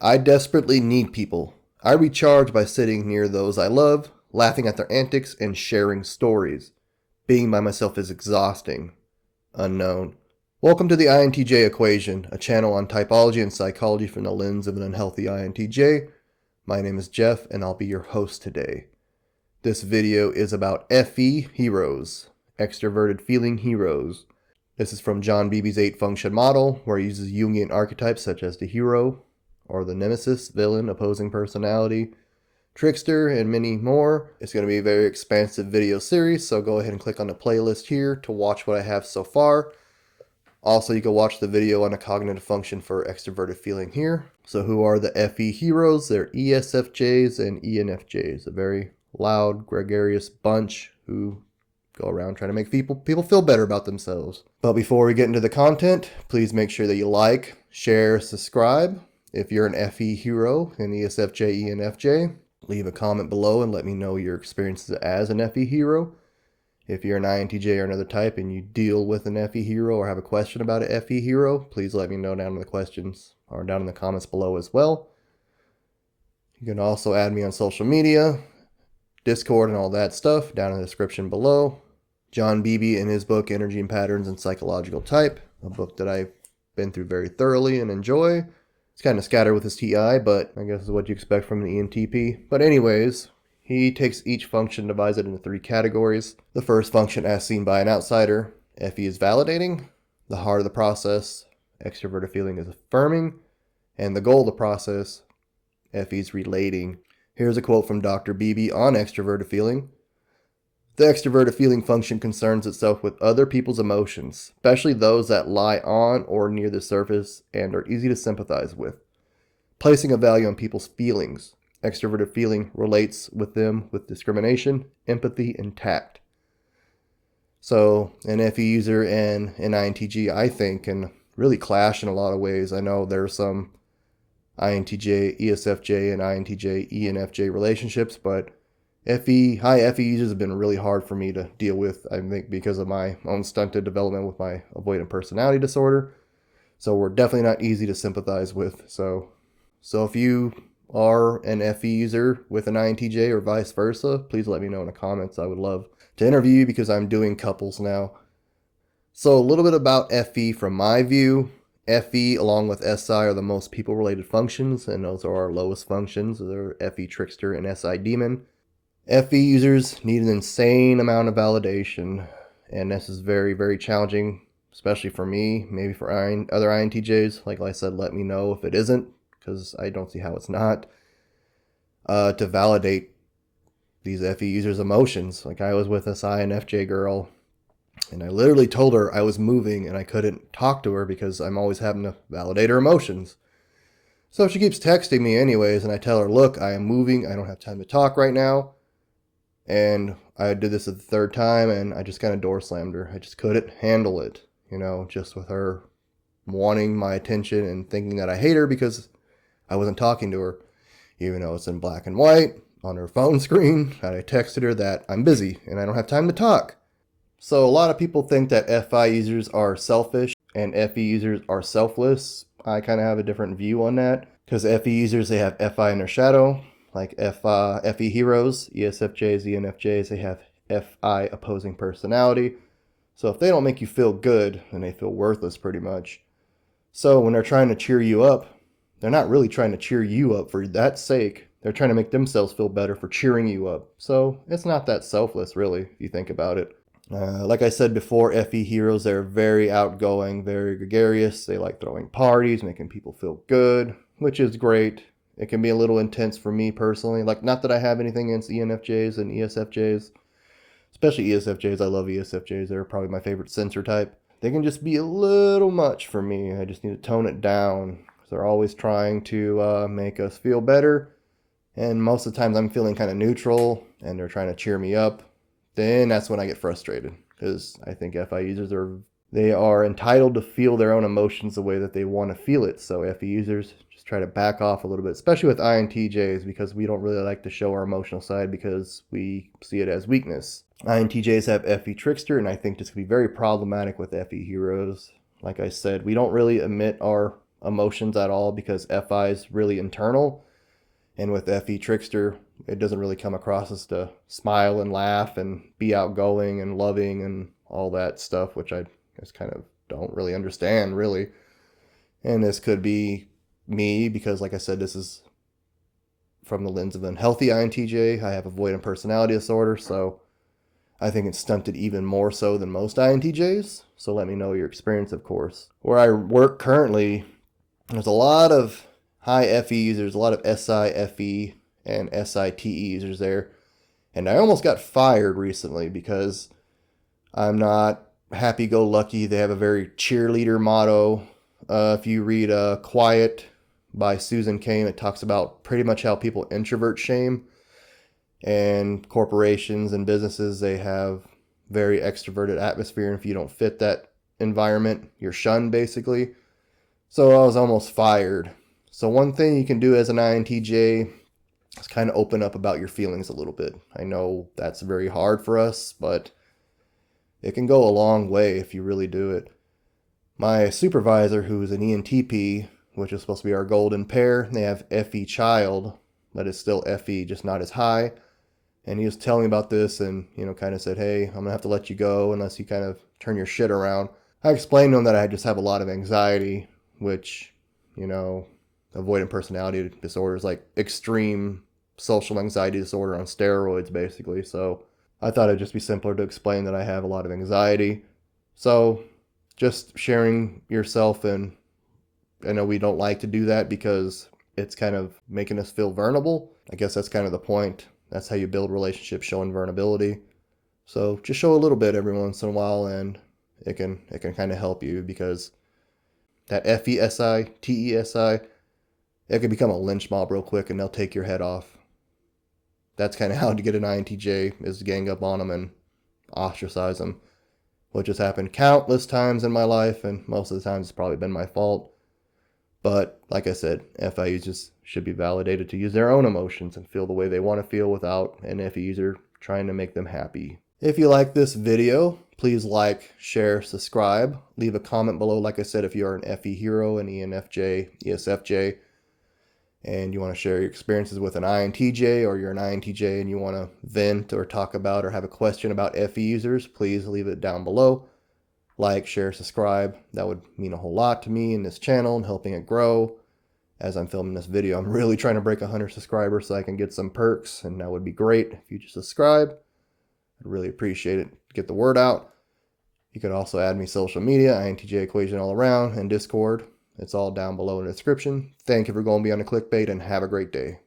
I desperately need people. I recharge by sitting near those I love, laughing at their antics, and sharing stories. Being by myself is exhausting. Unknown. Welcome to the INTJ Equation, a channel on typology and psychology from the lens of an unhealthy INTJ. My name is Jeff, and I'll be your host today. This video is about FE heroes, Extraverted Feeling heroes. This is from John Beebe's 8-function model, where he uses Jungian archetypes such as the hero, or the nemesis, villain, opposing personality, trickster, and many more. It's going to be a very expansive video series, so go ahead and click on the playlist here to watch what I have so far. Also, you can watch the video on a cognitive function for extroverted feeling here. So who are the FE heroes? They're ESFJs and ENFJs, a very loud, gregarious bunch who go around trying to make people feel better about themselves. But before we get into the content, please make sure that you like, share, subscribe. If you're an FE hero, an ESFJ, ENFJ, leave a comment below and let me know your experiences as an FE hero. If you're an INTJ or another type and you deal with an FE hero or have a question about an FE hero, please let me know down in the questions or down in the comments below as well. You can also add me on social media, Discord, and all that stuff down in the description below. John Beebe in his book, Energy and Patterns and Psychological Type, a book that I've been through very thoroughly and enjoy. It's kind of scattered with his TI, but I guess is what you expect from an ENTP. But anyways, he takes each function, divides it into 3 categories. The first function, as seen by an outsider, FE is validating. The heart of the process, extroverted feeling, is affirming. And the goal of the process, FE is relating. Here's a quote from Dr. Beebe on extroverted feeling. The extroverted feeling function concerns itself with other people's emotions, especially those that lie on or near the surface and are easy to sympathize with. Placing a value on people's feelings, extroverted feeling relates with them with discrimination, empathy, and tact. So an FE user and an INTJ, I think, can really clash in a lot of ways. I know there's some INTJ, ESFJ, and INTJ, ENFJ relationships, but high FE users have been really hard for me to deal with, I think, because of my own stunted development with my avoidant personality disorder. So we're definitely not easy to sympathize with. So if you are an FE user with an INTJ or vice versa, please let me know in the comments. I would love to interview you because I'm doing couples now. So a little bit about FE from my view. FE along with SI are the most people-related functions, and those are our lowest functions. They're FE trickster and SI demon. FE users need an insane amount of validation, and this is very, very challenging, especially for me, maybe for other INTJs. Like I said, let me know if it isn't, because I don't see how it's not, to validate these FE users' emotions. Like I was with this INFJ girl, and I literally told her I was moving and I couldn't talk to her because I'm always having to validate her emotions. So she keeps texting me anyways, and I tell her, look, I am moving, I don't have time to talk right now. And I did this the 3rd time, and I just kind of door slammed her. I just couldn't handle it, just with her wanting my attention and thinking that I hate her because I wasn't talking to her, even though it's in black and white on her phone screen. I texted her that I'm busy and I don't have time to talk. So a lot of people think that FI users are selfish and FE users are selfless. I kind of have a different view on that because FE users, they have FI in their shadow. Like FE heroes, ESFJs, ENFJs, they have FI opposing personality. So if they don't make you feel good, then they feel worthless pretty much. So when they're trying to cheer you up, they're not really trying to cheer you up for that sake. They're trying to make themselves feel better for cheering you up. So it's not that selfless, really, if you think about it. Like I said before, FE heroes, they're very outgoing, very gregarious. They like throwing parties, making people feel good, which is great. It can be a little intense for me personally. Like, not that I have anything against ENFJs and ESFJs, especially ESFJs. I love ESFJs. They're probably my favorite sensor type. They can just be a little much for me. I just need to tone it down. They're always trying to make us feel better. And most of the times I'm feeling kind of neutral and they're trying to cheer me up. Then that's when I get frustrated because I think FI users are entitled to feel their own emotions the way that they want to feel it. So FE users just try to back off a little bit, especially with INTJs, because we don't really like to show our emotional side because we see it as weakness. INTJs have FE trickster, and I think this could be very problematic with FE heroes. Like I said, we don't really admit our emotions at all because FI is really internal. And with FE Trickster, it doesn't really come across as to smile and laugh and be outgoing and loving and all that stuff, which I just kind of don't really understand, really. And this could be me because, like I said, this is from the lens of an healthy INTJ. I have avoidant personality disorder, so I think it's stunted even more so than most INTJs. So let me know your experience, of course. Where I work currently, there's a lot of high FE users, a lot of SIFE and SITE users there. And I almost got fired recently because I'm not happy-go-lucky. They have a very cheerleader motto. If you read Quiet by Susan Cain, it talks about pretty much how people introvert shame. And corporations and businesses, they have very extroverted atmosphere. And if you don't fit that environment, you're shunned, basically. So I was almost fired. So one thing you can do as an INTJ is kind of open up about your feelings a little bit. I know that's very hard for us, but it can go a long way if you really do it. My supervisor, who's an ENTP, which is supposed to be our golden pair, they have FE child, but it's still FE, just not as high. And he was telling me about this and, kind of said, hey, I'm going to have to let you go unless you kind of turn your shit around. I explained to him that I just have a lot of anxiety, which, avoidant personality disorder is like extreme social anxiety disorder on steroids, basically. So I thought it'd just be simpler to explain that I have a lot of anxiety. So just sharing yourself, and I know we don't like to do that because it's kind of making us feel vulnerable. I guess that's kind of the point. That's how you build relationships, showing vulnerability. So just show a little bit every once in a while, and it can kind of help you, because that FESI, TESI, it can become a lynch mob real quick and they'll take your head off. That's kind of how to get an INTJ, is to gang up on them and ostracize them, which has happened countless times in my life, and most of the times it's probably been my fault. But like I said, FI users should be validated to use their own emotions and feel the way they want to feel without an FE user trying to make them happy. If you like this video, please like, share, subscribe. Leave a comment below, like I said, if you are an FE hero, an ENFJ, ESFJ, and you want to share your experiences with an INTJ, or you're an INTJ and you want to vent or talk about or have a question about FE users, please leave it down below. Like, share, subscribe. That would mean a whole lot to me in this channel and helping it grow. As I'm filming this video, I'm really trying to break 100 subscribers so I can get some perks, and that would be great if you just subscribe. I'd really appreciate it. Get the word out. You could also add me social media, INTJ Equation all around, and Discord. It's all down below in the description. Thank you for going beyond the clickbait, and have a great day.